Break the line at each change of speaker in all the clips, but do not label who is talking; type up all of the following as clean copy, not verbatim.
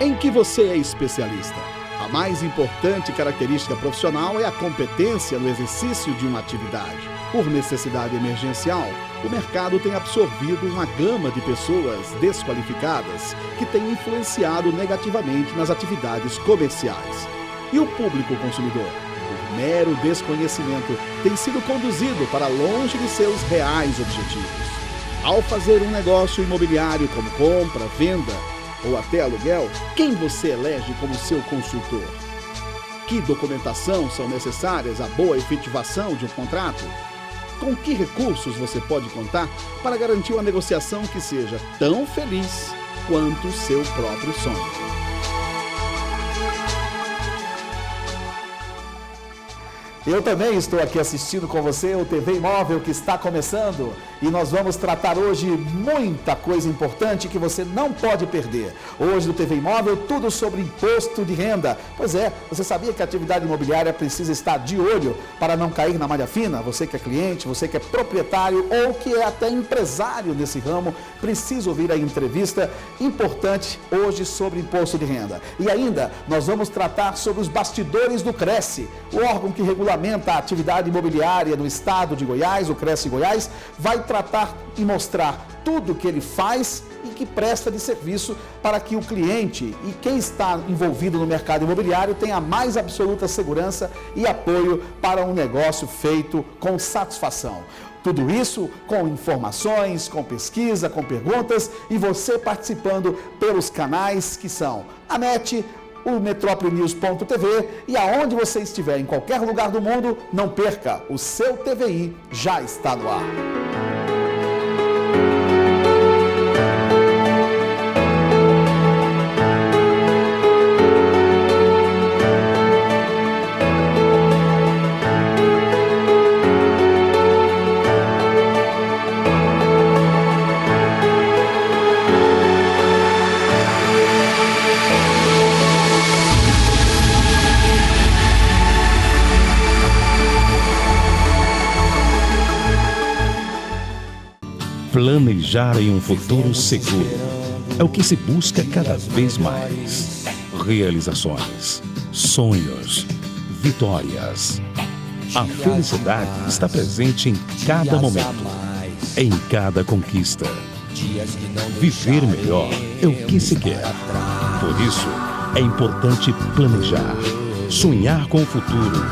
Em que você é especialista? A mais importante característica profissional é a competência no exercício de uma atividade. Por necessidade emergencial, o mercado tem absorvido uma gama de pessoas desqualificadas que tem influenciado negativamente nas atividades comerciais. E o público consumidor, por mero desconhecimento, tem sido conduzido para longe de seus reais objetivos. Ao fazer um negócio imobiliário como compra, venda ou até aluguel, quem você elege como seu consultor? Que documentação são necessárias à boa efetivação de um contrato? Com que recursos você pode contar para garantir uma negociação que seja tão feliz quanto o seu próprio sonho?
Eu também estou aqui assistindo com você o TV Imóvel que está começando e nós vamos tratar hoje muita coisa importante que você não pode perder. Hoje no TV Imóvel, tudo sobre imposto de renda. Pois é, você sabia que a atividade imobiliária precisa estar de olho para não cair na malha fina? Você que é cliente, você que é proprietário ou que é até empresário nesse ramo, precisa ouvir a entrevista importante hoje sobre imposto de renda. E ainda, nós vamos tratar sobre os bastidores do Cresce, o órgão que regula a atividade imobiliária no estado de Goiás, o Cresce Goiás, vai tratar e mostrar tudo o que ele faz e que presta de serviço para que o cliente e quem está envolvido no mercado imobiliário tenha a mais absoluta segurança e apoio para um negócio feito com satisfação. Tudo isso com informações, com pesquisa, com perguntas e você participando pelos canais que são a NET, o metropolinews.tv e aonde você estiver, em qualquer lugar do mundo, não perca, o seu TVI já está no ar.
Planejar em um futuro seguro é o que se busca cada vez mais. Realizações, sonhos, vitórias. A felicidade está presente em cada momento, em cada conquista. Viver melhor é o que se quer. Por isso, é importante planejar, sonhar com o futuro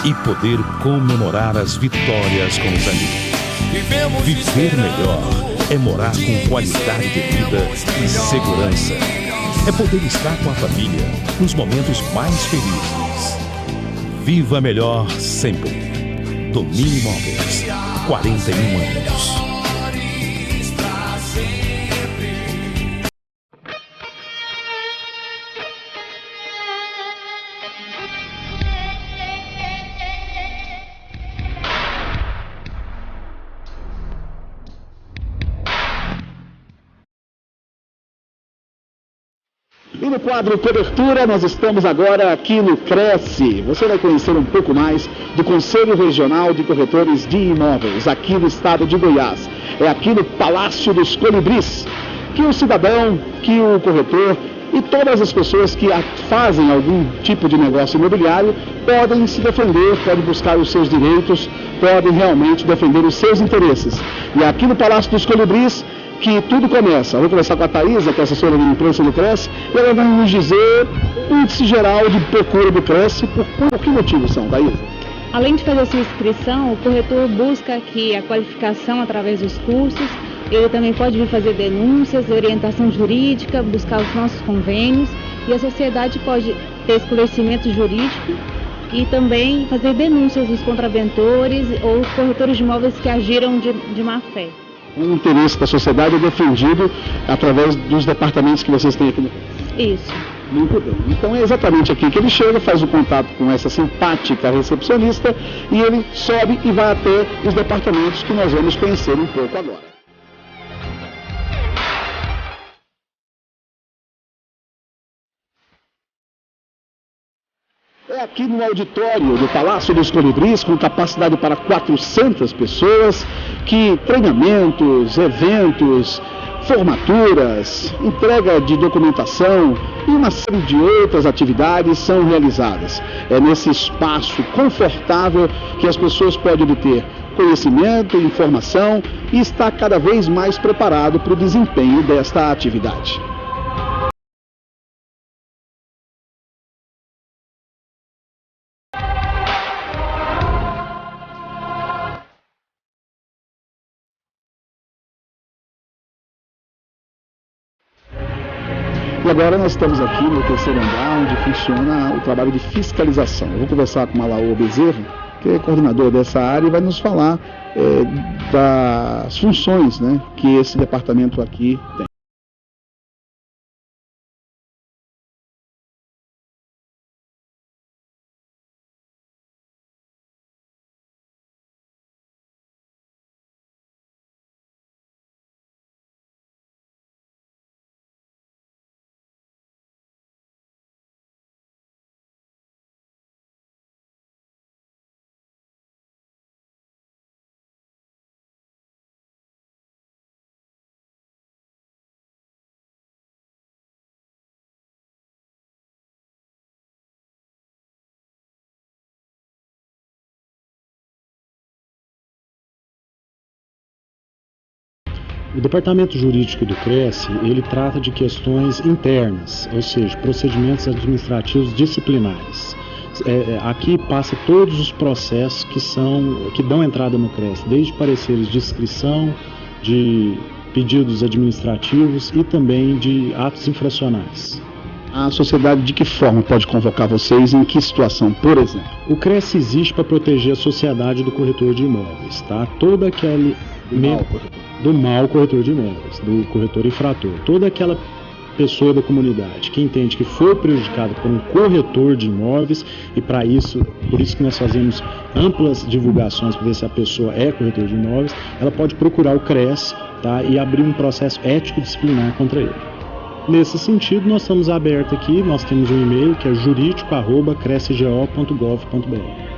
e poder comemorar as vitórias com os amigos. Viver melhor é morar com qualidade de vida e segurança. É poder estar com a família nos momentos mais felizes. Viva melhor sempre. Domínio Imóveis, 41 anos.
E no quadro Cobertura, nós estamos agora aqui no Cresce. Você vai conhecer um pouco mais do Conselho Regional de Corretores de Imóveis, aqui no estado de Goiás. É aqui no Palácio dos Colibris, que o cidadão, que o corretor e todas as pessoas que fazem algum tipo de negócio imobiliário podem se defender, podem buscar os seus direitos, podem realmente defender os seus interesses. E aqui no Palácio dos Colibris que tudo começa. Eu vou conversar com a Thaisa, que é assessora de imprensa do Cresce, e ela vai nos dizer o índice geral de procura do Cresce, por que motivo são, Thaisa?
Além de fazer a sua inscrição, o corretor busca aqui a qualificação através dos cursos, ele também pode vir fazer denúncias, orientação jurídica, buscar os nossos convênios, e a sociedade pode ter esclarecimento jurídico e também fazer denúncias dos contraventores ou corretores de imóveis que agiram de má fé.
O interesse da sociedade é defendido através dos departamentos que vocês têm aqui no Cresce.
Isso.
Muito bem. Então é exatamente aqui que ele chega, faz o contato com essa simpática recepcionista e ele sobe e vai até os departamentos que nós vamos conhecer um pouco agora. É aqui no auditório do Palácio dos Colibris, com capacidade para 400 pessoas, que treinamentos, eventos, formaturas, entrega de documentação e uma série de outras atividades são realizadas. É nesse espaço confortável que as pessoas podem obter conhecimento, informação e estar cada vez mais preparado para o desempenho desta atividade. E agora nós estamos aqui no terceiro andar, onde funciona o trabalho de fiscalização. Eu vou conversar com o Malaô Bezerra, que é coordenador dessa área, e vai nos falar das funções, né, que esse departamento aqui tem.
O Departamento Jurídico do Cresce, ele trata de questões internas, ou seja, procedimentos administrativos disciplinares. Aqui passa todos os processos que dão entrada no Cresce, desde pareceres de inscrição, de pedidos administrativos e também de atos infracionais.
A sociedade de que forma pode convocar vocês, em que situação, por exemplo?
O Cresce existe para proteger a sociedade do corretor de imóveis, tá? Todo aquele do mau corretor de imóveis, do corretor infrator, toda aquela pessoa da comunidade que entende que foi prejudicada por um corretor de imóveis, e por isso que nós fazemos amplas divulgações para ver se a pessoa é corretor de imóveis, ela pode procurar o Cresce, tá, e abrir um processo ético disciplinar contra ele. Nesse sentido, nós estamos abertos aqui, nós temos um e-mail que é juridico@crescego.gov.br.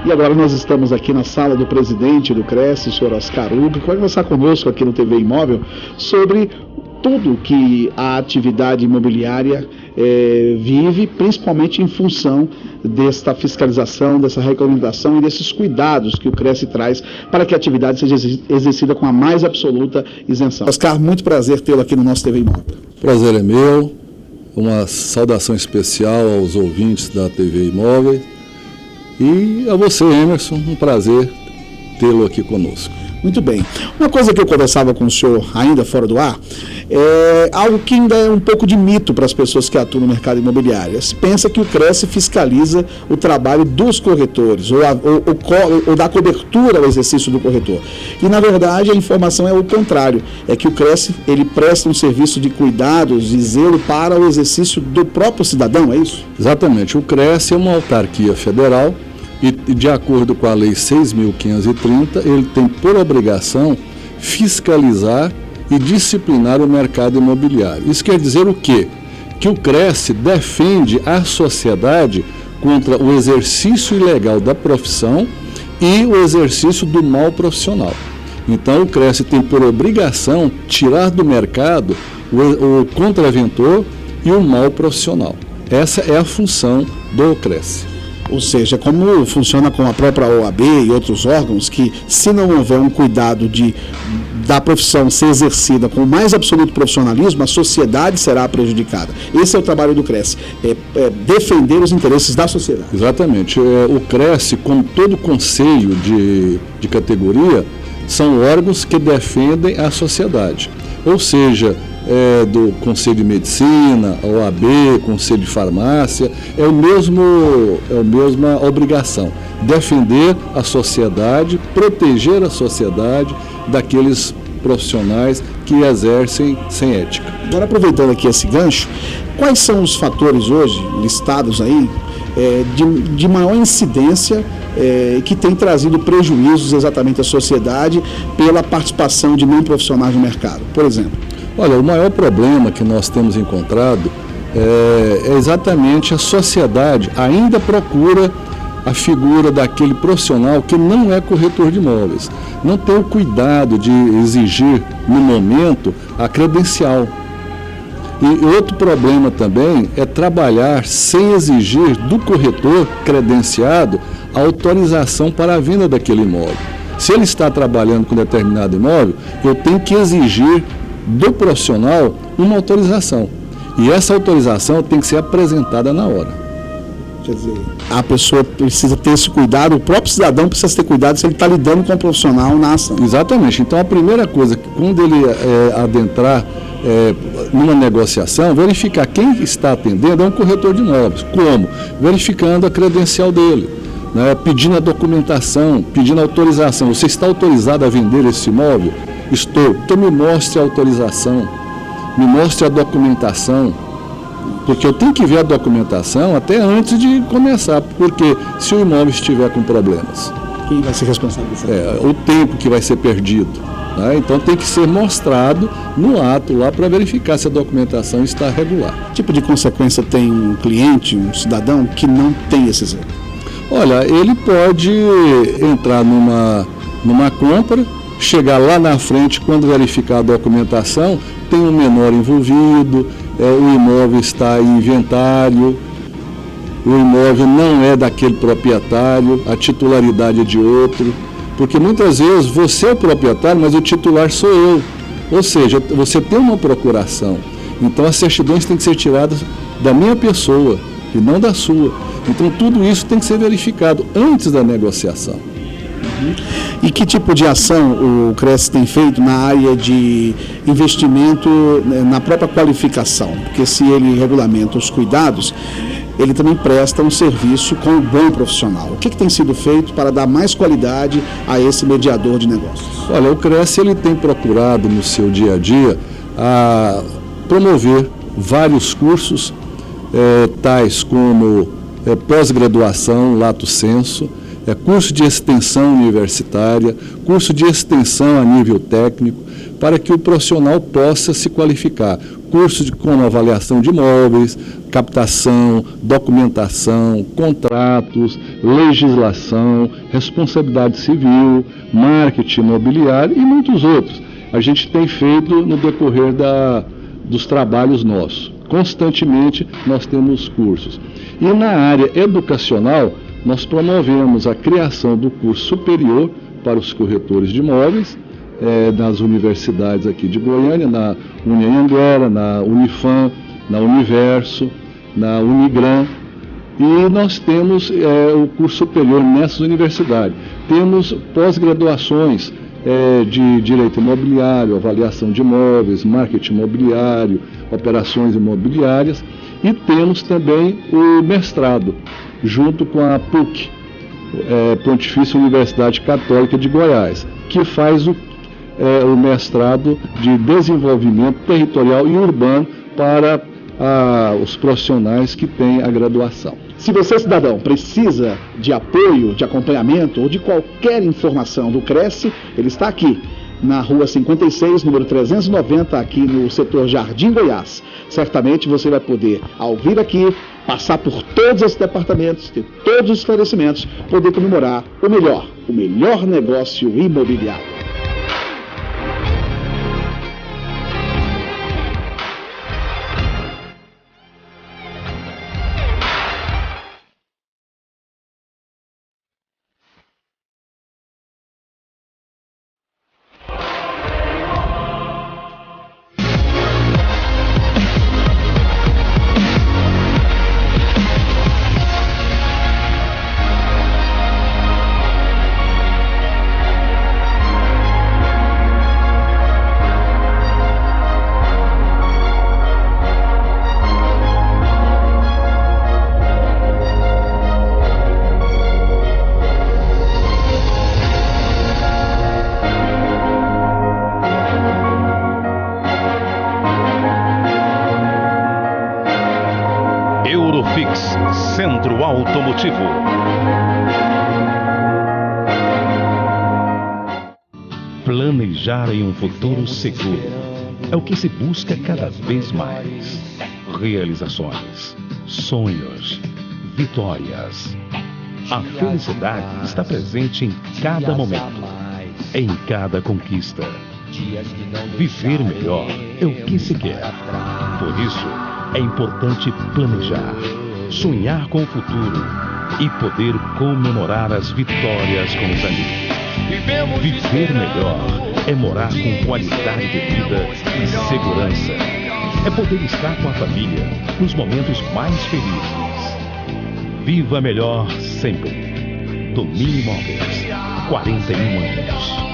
E agora nós estamos aqui na sala do presidente do Cresce, o senhor Oscar Hugo, que vai conversar conosco aqui no TV Imóvel sobre tudo que a atividade imobiliária vive, principalmente em função desta fiscalização, dessa recomendação e desses cuidados que o Cresce traz para que a atividade seja exercida com a mais absoluta isenção. Oscar, muito prazer tê-lo aqui no nosso TV Imóvel.
Prazer é meu, uma saudação especial aos ouvintes da TV Imóvel e a você, Emerson, um prazer tê-lo aqui conosco.
Muito bem. Uma coisa que eu conversava com o senhor ainda fora do ar é algo que ainda é um pouco de mito para as pessoas que atuam no mercado imobiliário. Se pensa que o Cresce fiscaliza o trabalho dos corretores ou dá cobertura ao exercício do corretor. E, na verdade, a informação é o contrário. É que o Cresce ele presta um serviço de cuidados e zelo para o exercício do próprio cidadão, é isso?
Exatamente. O Cresce é uma autarquia federal e, de acordo com a Lei 6.530, ele tem por obrigação fiscalizar e disciplinar o mercado imobiliário. Isso quer dizer o quê? Que o Cresce defende a sociedade contra o exercício ilegal da profissão e o exercício do mal profissional. Então o Cresce tem por obrigação tirar do mercado o contraventor e o mal profissional. Essa é a função do Cresce.
Ou seja, como funciona com a própria OAB e outros órgãos, que se não houver um cuidado da profissão ser exercida com o mais absoluto profissionalismo, a sociedade será prejudicada. Esse é o trabalho do Cresce, defender os interesses da sociedade.
Exatamente. O Cresce, como todo conselho de categoria, são órgãos que defendem a sociedade. Ou seja, do Conselho de Medicina, a OAB, Conselho de Farmácia, é a mesma obrigação, defender a sociedade, proteger a sociedade daqueles profissionais que exercem sem ética.
Agora, aproveitando aqui esse gancho, quais são os fatores hoje listados aí de maior incidência que tem trazido prejuízos exatamente à sociedade pela participação de não profissionais no mercado, por exemplo?
Olha, o maior problema que nós temos encontrado é exatamente a sociedade ainda procura a figura daquele profissional que não é corretor de imóveis. Não tem o cuidado de exigir, no momento, a credencial. E outro problema também é trabalhar sem exigir do corretor credenciado a autorização para a venda daquele imóvel. Se ele está trabalhando com determinado imóvel, eu tenho que exigir do profissional uma autorização. E essa autorização tem que ser apresentada na hora.
Quer dizer, a pessoa precisa ter esse cuidado, o próprio cidadão precisa ter cuidado se ele está lidando com um profissional na ação.
Exatamente. Então, a primeira coisa, quando ele adentrar numa negociação, verificar quem está atendendo é um corretor de imóveis. Como? Verificando a credencial dele, né? Pedindo a documentação, pedindo a autorização. Você está autorizado a vender esse imóvel? Estou. Então me mostre a autorização, me mostre a documentação, porque eu tenho que ver a documentação até antes de começar, porque se o imóvel estiver com problemas,
quem vai ser responsável?
O tempo que vai ser perdido. Né? Então tem que ser mostrado no ato lá para verificar se a documentação está regular.
Que tipo de consequência tem um cliente, um cidadão que não tem esse zelo?
Olha, ele pode entrar numa compra, chegar lá na frente, quando verificar a documentação, tem um menor envolvido, o imóvel está em inventário, o imóvel não é daquele proprietário, a titularidade é de outro, porque muitas vezes você é o proprietário, mas o titular sou eu. Ou seja, você tem uma procuração. Então as certidões têm que ser tiradas da minha pessoa e não da sua. Então tudo isso tem que ser verificado antes da negociação.
E que tipo de ação o CRES tem feito na área de investimento na própria qualificação? Porque se ele regulamenta os cuidados, ele também presta um serviço com um bom profissional. O que tem sido feito para dar mais qualidade a esse mediador de negócios?
Olha, o CRES ele tem procurado no seu dia a dia a promover vários cursos, tais como pós-graduação, lato sensu, curso de extensão universitária, curso de extensão a nível técnico, para que o profissional possa se qualificar. Curso como avaliação de imóveis, captação, documentação, contratos, legislação, responsabilidade civil, marketing imobiliário e muitos outros. A gente tem feito no decorrer dos trabalhos nossos. Constantemente nós temos cursos. E na área educacional, nós promovemos a criação do curso superior para os corretores de imóveis, nas universidades aqui de Goiânia, na Unianhanguera, na Unifam, na Universo, na Unigran, e nós temos o curso superior nessas universidades. Temos pós-graduações de direito imobiliário, avaliação de imóveis, marketing imobiliário, operações imobiliárias, e temos também o mestrado, junto com a PUC, Pontifícia Universidade Católica de Goiás, que faz o mestrado de desenvolvimento territorial e urbano para os profissionais que têm a graduação.
Se você, cidadão, precisa de apoio, de acompanhamento ou de qualquer informação do CRES, ele está aqui, na Rua 56, número 390, aqui no setor Jardim Goiás. Certamente você vai poder, ao vir aqui, passar por todos esses departamentos, ter todos os esclarecimentos, poder comemorar o melhor negócio imobiliário.
Eurofix, Centro Automotivo. Planejar em um futuro seguro é o que se busca cada vez mais. Realizações, sonhos, vitórias. A felicidade está presente em cada momento, em cada conquista. Viver melhor é o que se quer. Por isso, é importante planejar, sonhar com o futuro e poder comemorar as vitórias com os amigos. Viver melhor é morar com qualidade de vida e segurança. É poder estar com a família nos momentos mais felizes. Viva melhor sempre. Domínio Imóveis, 41 anos.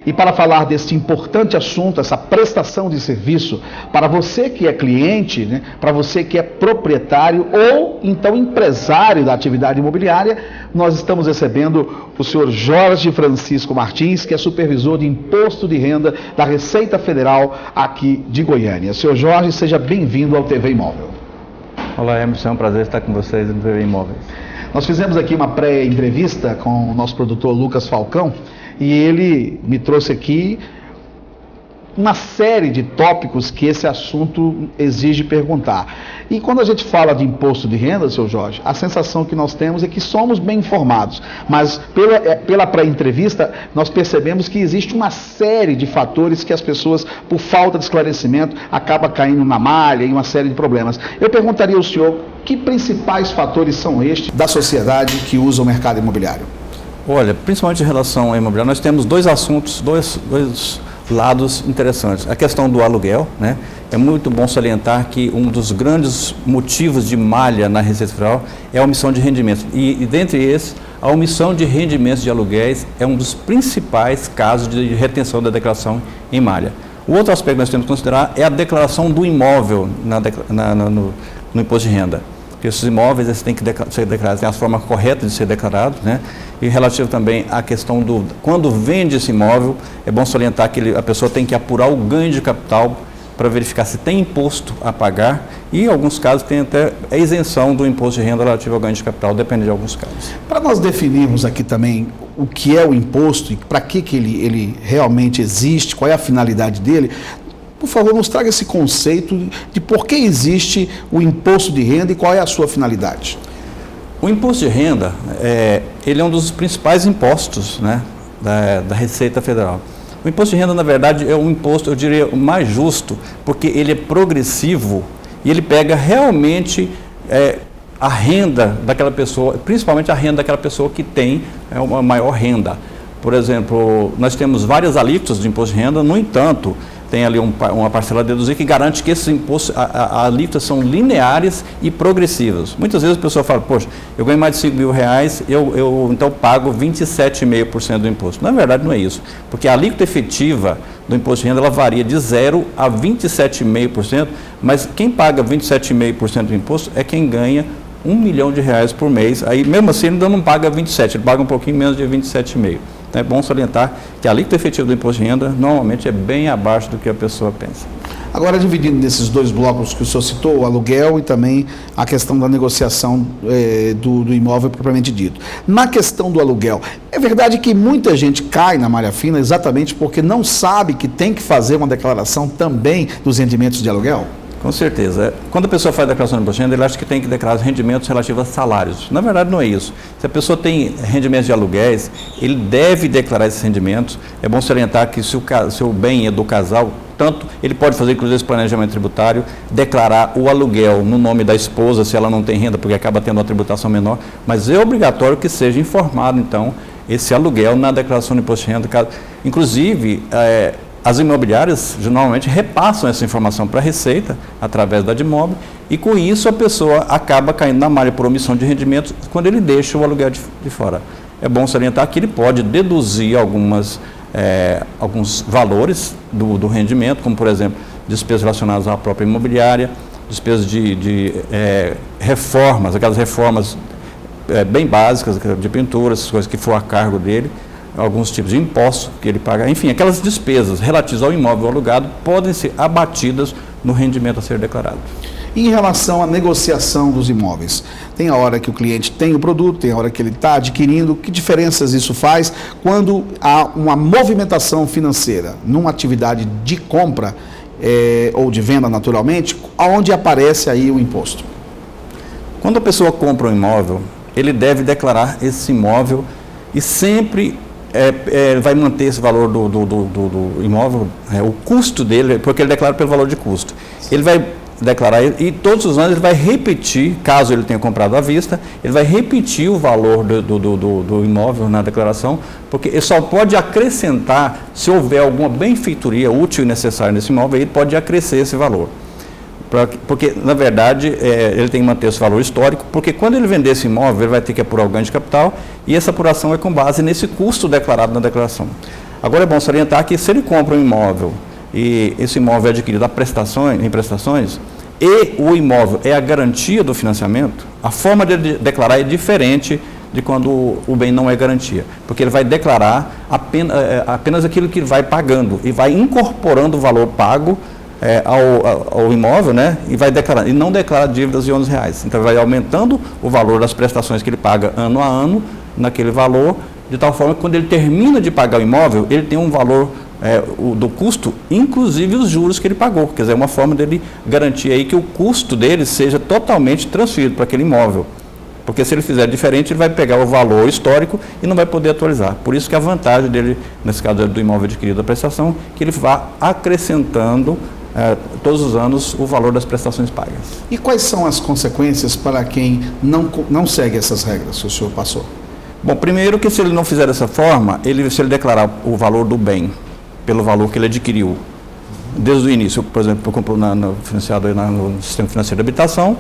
E para falar deste importante assunto, essa prestação de serviço, para você que é cliente, né, para você que é proprietário ou então empresário da atividade imobiliária, nós estamos recebendo o senhor Jorge Francisco Martins, que é supervisor de imposto de renda da Receita Federal aqui de Goiânia. Senhor Jorge, seja bem-vindo ao TV Imóvel.
Olá, Emerson, é um prazer estar com vocês no TV Imóveis.
Nós fizemos aqui uma pré-entrevista com o nosso produtor Lucas Falcão, e ele me trouxe aqui uma série de tópicos que esse assunto exige perguntar. E quando a gente fala de imposto de renda, seu Jorge, a sensação que nós temos é que somos bem informados, mas pela pré-entrevista nós percebemos que existe uma série de fatores que as pessoas, por falta de esclarecimento, acabam caindo na malha e uma série de problemas. Eu perguntaria ao senhor, que principais fatores são estes da sociedade que usa o mercado imobiliário?
Olha, principalmente em relação ao imobiliário, nós temos dois assuntos, dois lados interessantes. A questão do aluguel, né? É muito bom salientar que um dos grandes motivos de malha na Receita Federal é a omissão de rendimentos. E dentre esses, a omissão de rendimentos de aluguéis é um dos principais casos de retenção da declaração em malha. O outro aspecto que nós temos que considerar é a declaração do imóvel no imposto de renda. Porque esses imóveis eles têm que ser declarados, tem a forma correta de ser declarado, né? E relativo também à questão do, quando vende esse imóvel, é bom salientar que a pessoa tem que apurar o ganho de capital para verificar se tem imposto a pagar e, em alguns casos, tem até a isenção do imposto de renda relativo ao ganho de capital, depende de alguns casos.
Para nós definirmos aqui também o que é o imposto e para que ele realmente existe, qual é a finalidade dele, por favor, nos traga esse conceito de por que existe o imposto de renda e qual é a sua finalidade.
O imposto de renda, ele é um dos principais impostos, né, da Receita Federal. O imposto de renda, na verdade, é um imposto, eu diria, o mais justo, porque ele é progressivo e ele pega realmente a renda daquela pessoa, principalmente a renda daquela pessoa que tem uma maior renda. Por exemplo, nós temos várias alíquotas de imposto de renda, no entanto, tem ali uma parcela a deduzir que garante que esses impostos, as alíquotas são lineares e progressivas. Muitas vezes a pessoa fala, poxa, eu ganho mais de R$5.000, eu então pago 27,5% do imposto. Na verdade não é isso, porque a alíquota efetiva do imposto de renda ela varia de 0 a 27,5%, mas quem paga 27,5% do imposto é quem ganha R$1 milhão por mês, aí mesmo assim ele ainda não paga 27, ele paga um pouquinho menos de 27,5%. Então é bom salientar que a alíquota efetiva do imposto de renda normalmente é bem abaixo do que a pessoa pensa.
Agora, dividindo nesses dois blocos que o senhor citou, o aluguel e também a questão da negociação do imóvel propriamente dito. Na questão do aluguel, é verdade que muita gente cai na malha fina exatamente porque não sabe que tem que fazer uma declaração também dos rendimentos de aluguel?
Com certeza. Quando a pessoa faz a declaração de imposto de renda, ele acha que tem que declarar os rendimentos relativos a salários. Na verdade, não é isso. Se a pessoa tem rendimentos de aluguéis, ele deve declarar esses rendimentos. É bom salientar que se o bem é do casal, tanto ele pode fazer, inclusive, esse planejamento tributário, declarar o aluguel no nome da esposa, se ela não tem renda, porque acaba tendo uma tributação menor, mas é obrigatório que seja informado, então, esse aluguel na declaração de imposto de renda. Inclusive, as imobiliárias normalmente repassam essa informação para a Receita através da Admob e com isso a pessoa acaba caindo na malha por omissão de rendimentos quando ele deixa o aluguel de fora. É bom salientar que ele pode deduzir alguns valores do rendimento, como por exemplo, despesas relacionadas à própria imobiliária, despesas de reformas, aquelas reformas bem básicas de pintura, essas coisas que for a cargo dele. alguns tipos de impostos que ele paga, enfim, aquelas despesas relativas ao imóvel alugado podem ser abatidas no rendimento a ser declarado.
Em relação à negociação dos imóveis, tem a hora que o cliente tem o produto, tem a hora que ele está adquirindo, que diferenças isso faz quando há uma movimentação financeira numa atividade de compra ou de venda naturalmente, onde aparece aí o imposto?
Quando a pessoa compra um imóvel, ele deve declarar esse imóvel e sempre vai manter esse valor do imóvel, o custo dele, porque ele declara pelo valor de custo. Ele vai declarar e todos os anos ele vai repetir, caso ele tenha comprado à vista, ele vai repetir o valor do imóvel na declaração, porque ele só pode acrescentar se houver alguma benfeitoria útil e necessária nesse imóvel, ele pode acrescer esse valor. Porque, na verdade, ele tem que manter esse valor histórico, porque quando ele vender esse imóvel, ele vai ter que apurar o ganho de capital, e essa apuração é com base nesse custo declarado na declaração. Agora é bom salientar que se ele compra um imóvel, e esse imóvel é adquirido em prestações, e o imóvel é a garantia do financiamento, a forma de declarar é diferente de quando o bem não é garantia, porque ele vai declarar apenas aquilo que ele vai pagando, e vai incorporando o valor pago ao imóvel, né, e vai declarar, e não declara dívidas de R$11. Então vai aumentando o valor das prestações que ele paga ano a ano naquele valor, de tal forma que quando ele termina de pagar o imóvel, ele tem um valor do custo, inclusive os juros que ele pagou. Quer dizer, é uma forma dele garantir aí que o custo dele seja totalmente transferido para aquele imóvel. Porque se ele fizer diferente, ele vai pegar o valor histórico e não vai poder atualizar. Por isso que a vantagem dele, nesse caso do imóvel adquirido da prestação, que ele vá acrescentando todos os anos o valor das prestações pagas.
E quais são as consequências para quem não segue essas regras que o senhor passou?
Bom, primeiro que se ele não fizer dessa forma, se ele declarar o valor do bem pelo valor que ele adquiriu desde o início, por exemplo, comprou financiado no sistema financeiro de habitação,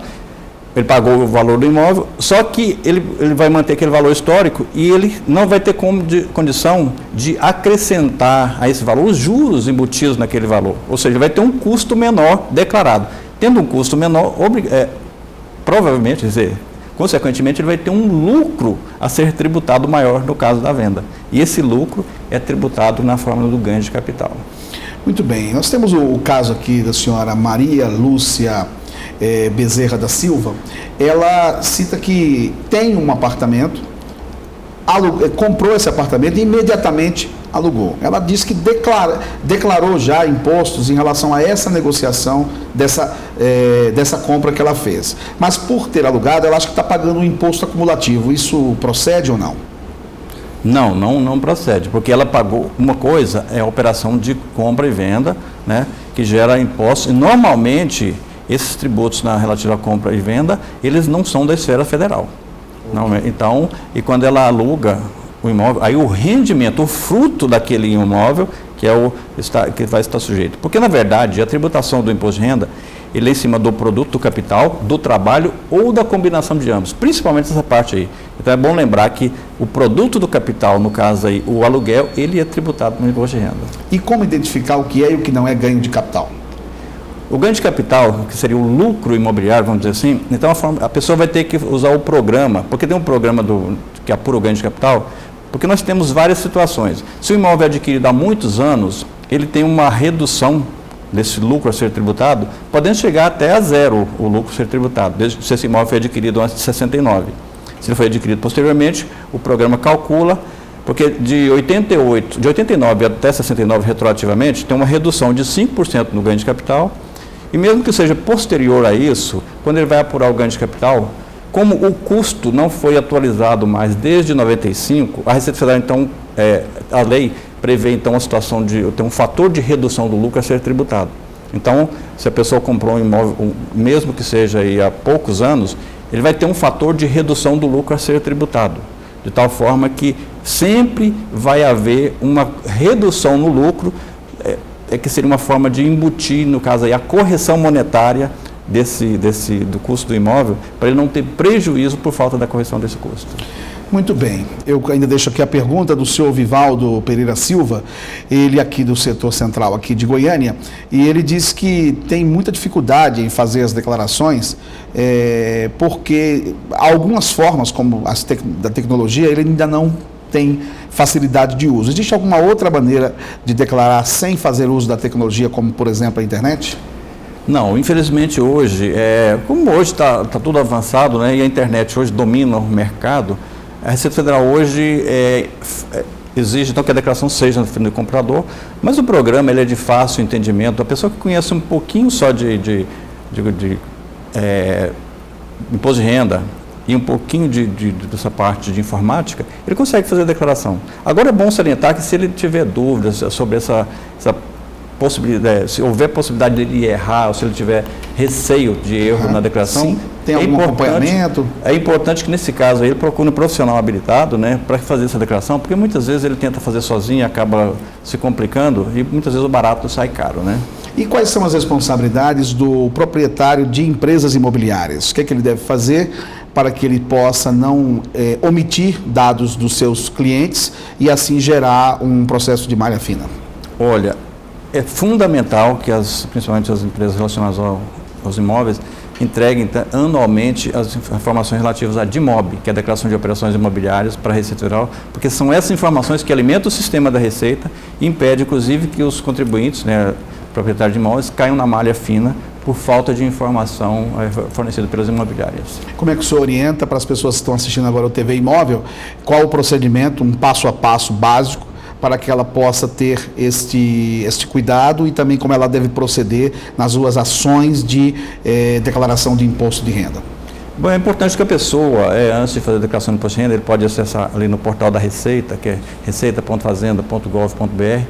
ele pagou o valor do imóvel, só que ele vai manter aquele valor histórico e ele não vai ter condição de acrescentar a esse valor os juros embutidos naquele valor. Ou seja, vai ter um custo menor declarado. Tendo um custo menor, provavelmente, consequentemente, ele vai ter um lucro a ser tributado maior no caso da venda. E esse lucro é tributado na forma do ganho de capital.
Muito bem. Nós temos o caso aqui da senhora Maria Lúcia Bezerra da Silva. Ela cita que tem um apartamento, comprou esse apartamento e imediatamente alugou. Ela diz que declarou já impostos em relação a essa negociação dessa compra que ela fez. Mas por ter alugado, ela acha que está pagando um imposto acumulativo. Isso procede ou não?
Não procede, porque ela pagou uma coisa, é a operação de compra e venda, né, que gera impostos, e normalmente esses tributos relativa à compra e venda, eles não são da esfera federal. Não, então, e quando ela aluga o imóvel, aí o rendimento, o fruto daquele imóvel, que vai estar sujeito. Porque, na verdade, a tributação do imposto de renda, ele é em cima do produto do capital, do trabalho ou da combinação de ambos, principalmente essa parte aí. Então é bom lembrar que o produto do capital, no caso aí, o aluguel, ele é tributado no imposto de renda.
E como identificar o que é e o que não é ganho de capital?
O ganho de capital, que seria o lucro imobiliário, vamos dizer assim, então a pessoa vai ter que usar o programa, porque tem um programa que apura o ganho de capital, porque nós temos várias situações. Se o imóvel é adquirido há muitos anos, ele tem uma redução desse lucro a ser tributado, podendo chegar até a zero o lucro a ser tributado, desde se esse imóvel foi adquirido antes de 69. Se ele foi adquirido posteriormente, o programa calcula, porque de 89 até 69 retroativamente, tem uma redução de 5% no ganho de capital, e mesmo que seja posterior a isso, quando ele vai apurar o ganho de capital, como o custo não foi atualizado mais desde 95, a Receita Federal, então, a lei prevê, então, a situação de ter um fator de redução do lucro a ser tributado. Então, se a pessoa comprou um imóvel, mesmo que seja aí há poucos anos, ele vai ter um fator de redução do lucro a ser tributado, de tal forma que sempre vai haver uma redução no lucro, que seria uma forma de embutir, no caso aí, a correção monetária do custo do imóvel, para ele não ter prejuízo por falta da correção desse custo.
Muito bem, eu ainda deixo aqui a pergunta do senhor Vivaldo Pereira Silva, ele aqui do setor central aqui de Goiânia, e ele diz que tem muita dificuldade em fazer as declarações, porque algumas formas, como da tecnologia, ele ainda não tem facilidade de uso. Existe alguma outra maneira de declarar sem fazer uso da tecnologia, como, por exemplo, a internet?
Não, infelizmente hoje, como hoje está tudo avançado, né, e a internet hoje domina o mercado, a Receita Federal hoje exige então que a declaração seja no comprador, mas o programa ele é de fácil entendimento. A pessoa que conhece um pouquinho só de imposto de renda e um pouquinho dessa parte de informática, ele consegue fazer a declaração. Agora é bom salientar que se ele tiver dúvidas sobre essa possibilidade, se houver possibilidade de ele errar, ou se ele tiver receio de erro na declaração,
sim. Tem algum acompanhamento?
É importante que nesse caso aí ele procure um profissional habilitado, né, para fazer essa declaração, porque muitas vezes ele tenta fazer sozinho e acaba se complicando e muitas vezes o barato sai caro, né?
E quais são as responsabilidades do proprietário de empresas imobiliárias? O que é que ele deve fazer para que ele possa não omitir dados dos seus clientes e assim gerar um processo de malha fina?
Olha, é fundamental que principalmente as empresas relacionadas aos imóveis entreguem anualmente as informações relativas à DIMOB, que é a Declaração de Operações Imobiliárias para a Receita Federal, porque são essas informações que alimentam o sistema da Receita e impede, inclusive, que os contribuintes, né, proprietários de imóveis, caiam na malha fina por falta de informação fornecida pelas imobiliárias.
Como é que o senhor orienta para as pessoas que estão assistindo agora o TV Imóvel, qual o procedimento, um passo a passo básico, para que ela possa ter este cuidado e também como ela deve proceder nas suas ações de declaração de imposto de renda?
Bom, é importante que a pessoa, antes de fazer a declaração de imposto de renda, ele pode acessar ali no portal da Receita, que é receita.fazenda.gov.br.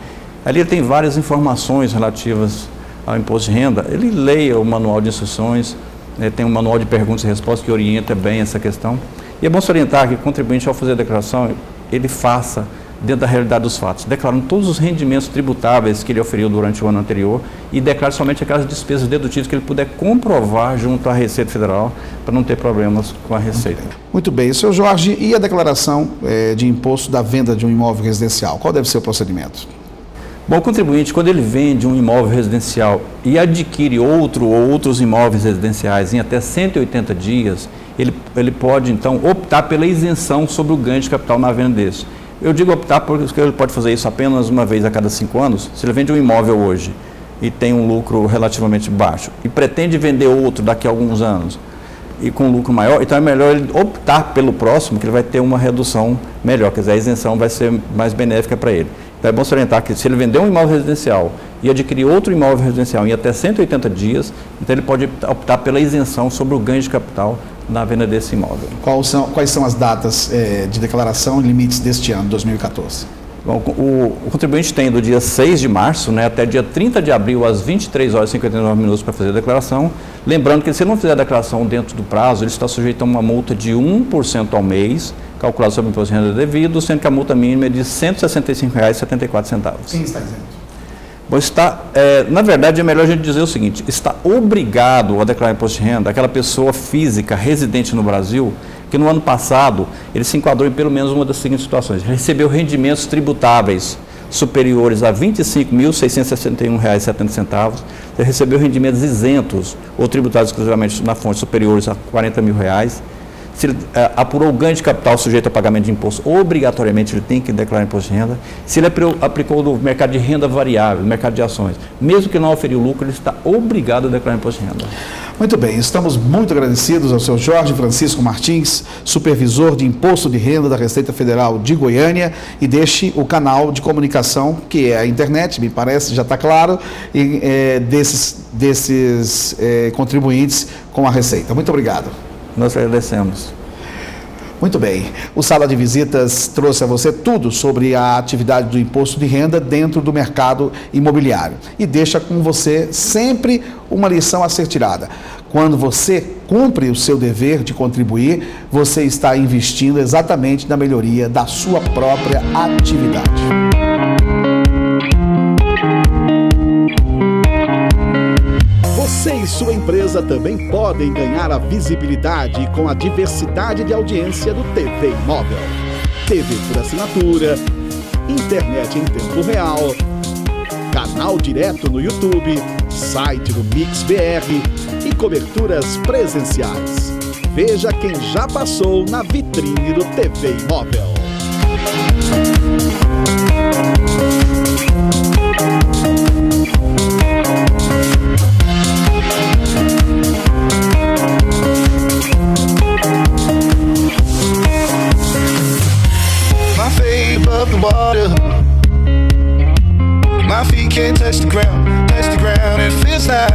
Ali ele tem várias informações relativas ao imposto de renda. Ele leia o manual de instruções, tem um manual de perguntas e respostas que orienta bem essa questão. E é bom se orientar que o contribuinte, ao fazer a declaração, ele faça dentro da realidade dos fatos, declarando todos os rendimentos tributáveis que ele oferiu durante o ano anterior e declare somente aquelas despesas dedutíveis que ele puder comprovar junto à Receita Federal para não ter problemas com a Receita.
Muito bem. Seu Jorge, e a declaração de imposto da venda de um imóvel residencial? Qual deve ser o procedimento?
Bom, o contribuinte, quando ele vende um imóvel residencial e adquire outro ou outros imóveis residenciais em até 180 dias, ele pode, então, optar pela isenção sobre o ganho de capital na venda desse. Eu digo optar porque ele pode fazer isso apenas uma vez a cada 5 anos. Se ele vende um imóvel hoje e tem um lucro relativamente baixo e pretende vender outro daqui a alguns anos e com lucro maior, então é melhor ele optar pelo próximo, que ele vai ter uma redução melhor, quer dizer, a isenção vai ser mais benéfica para ele. Então é bom salientar que se ele vender um imóvel residencial e adquirir outro imóvel residencial em até 180 dias, então ele pode optar pela isenção sobre o ganho de capital na venda desse imóvel.
Quais são as datas de declaração e limites deste ano, 2014?
Bom, o contribuinte tem do dia 6 de março, né, até dia 30 de abril, às 23 horas e 59 minutos para fazer a declaração. Lembrando que se ele não fizer a declaração dentro do prazo, ele está sujeito a uma multa de 1% ao mês, calculado sobre o imposto de renda devido, sendo que a multa mínima é de R$ 165,74.
Quem está isento?
Bom, na verdade, é melhor a gente dizer o seguinte: está obrigado a declarar imposto de renda aquela pessoa física residente no Brasil que no ano passado ele se enquadrou em pelo menos uma das seguintes situações: recebeu rendimentos tributáveis superiores a R$ 25.661,70, recebeu rendimentos isentos ou tributados exclusivamente na fonte superiores a R$ 40 mil, se ele apurou o ganho de capital sujeito a pagamento de imposto, obrigatoriamente ele tem que declarar imposto de renda. Se ele aplicou no mercado de renda variável, no mercado de ações, mesmo que não oferiu lucro, ele está obrigado a declarar imposto de renda.
Muito bem, estamos muito agradecidos ao seu Jorge Francisco Martins, supervisor de imposto de renda da Receita Federal de Goiânia, e deixe o canal de comunicação, que é a internet, me parece, já está claro, e, desses contribuintes com a Receita. Muito obrigado.
Nós agradecemos.
Muito bem. O Sala de Visitas trouxe a você tudo sobre a atividade do imposto de renda dentro do mercado imobiliário. E deixa com você sempre uma lição a ser tirada. Quando você cumpre o seu dever de contribuir, você está investindo exatamente na melhoria da sua própria atividade.
Você e sua empresa também podem ganhar a visibilidade com a diversidade de audiência do TV Imóvel. TV por assinatura, internet em tempo real, canal direto no YouTube, site do MixBR e coberturas presenciais. Veja quem já passou na vitrine do TV Imóvel.
My feet above the water, my feet can't touch the ground, it feels like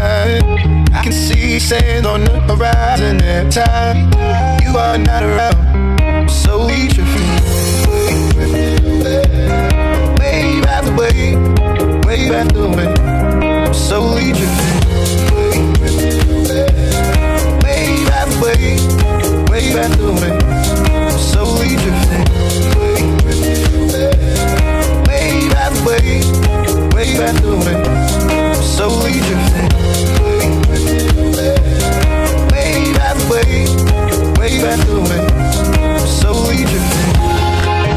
I can see sand on the horizon every time you are not around. I'm slowly drifting, wave after wave, wave after wave. I'm slowly drifting, wave after wave, wave after wave. I'm slowly drifting, wave after wave, wave after wave. I'm slowly drifting, wave after wave, wave after wave. I'm slowly drifting.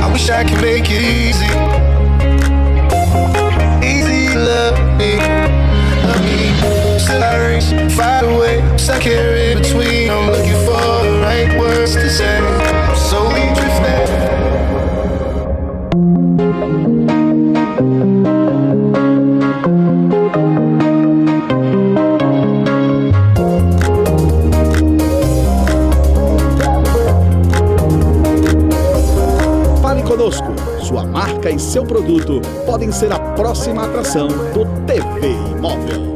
I wish I could make it easy, easy to love me, love me. Still I race, far away, stuck here in between. I'm looking for the right words to say. I'm slowly drifting.
Fale conosco. Sua marca e seu produto podem ser a próxima atração do TV Imóvel.